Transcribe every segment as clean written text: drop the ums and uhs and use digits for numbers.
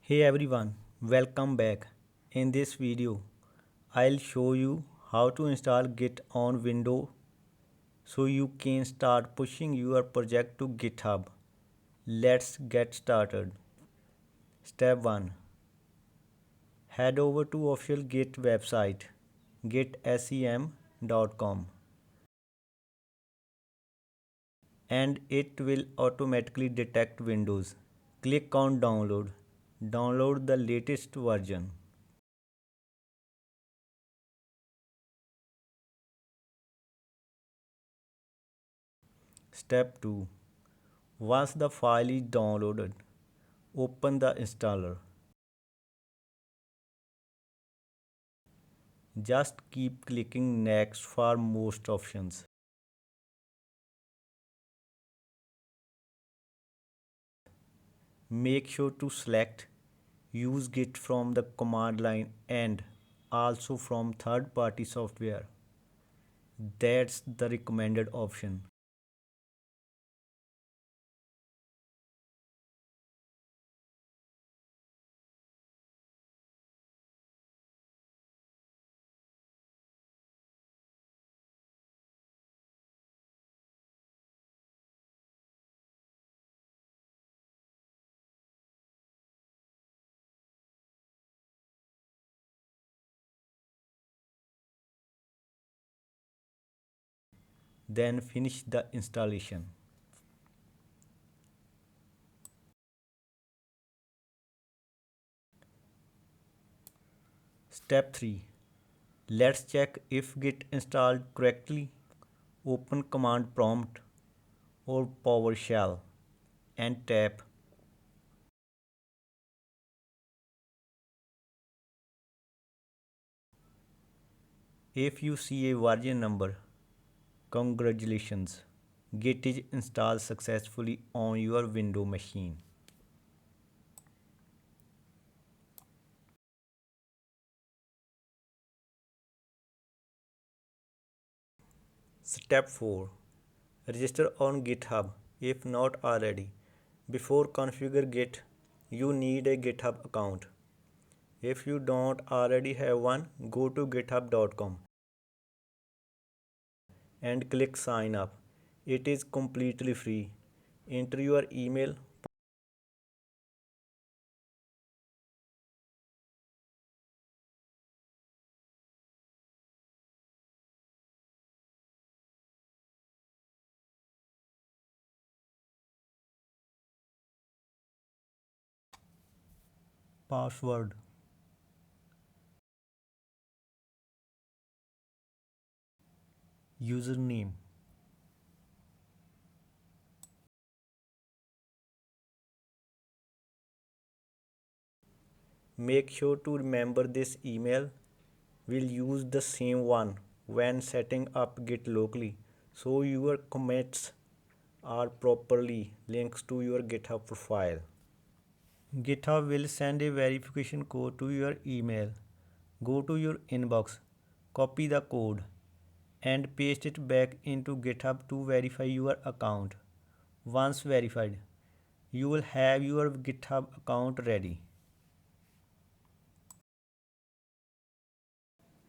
Hey everyone, welcome back. In this video, I'll show you how to install Git on Windows so you can start pushing your project to GitHub. Let's get started. Step 1. Head over to official Git website gitsem.com and it will automatically detect Windows. Click on download. Download the latest version. Step 2. Once the file is downloaded, open the installer. Just keep clicking next for most options. Make sure to select use Git from the command line and also from third-party software. That's the recommended option. Then finish the installation. Step 3. Let's check if Git installed correctly. Open command prompt or PowerShell and tap. If you see a version number, congratulations, Git is installed successfully on your Windows machine. Step 4. Register on GitHub if not already. Before configure Git, you need a GitHub account. If you don't already have one, go to github.com and click sign up. It is completely free. Enter your email, password, username. Make sure to remember this email. We'll use the same one when setting up Git locally so your commits are properly linked to your GitHub profile. GitHub will send a verification code to your email. Go to your inbox, copy the code, and paste it back into GitHub to verify your account. Once verified, you will have your GitHub account ready.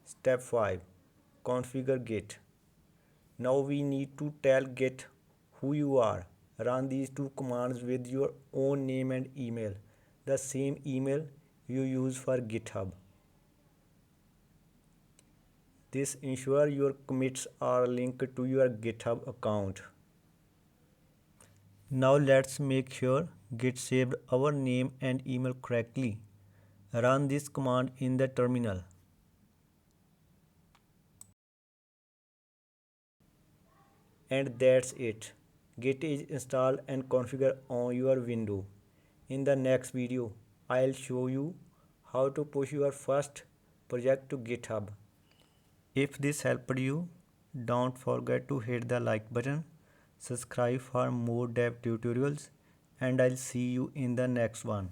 Step 5. Configure Git. Now we need to tell Git who you are. Run these two commands with your own name and email, the same email you use for GitHub. This ensures your commits are linked to your GitHub account. Now let's make sure Git saved our name and email correctly. Run this command in the terminal. And that's it. Git is installed and configured on your window. In the next video, I'll show you how to push your first project to GitHub. If this helped you, don't forget to hit the like button, subscribe for more dev tutorials, and I'll see you in the next one.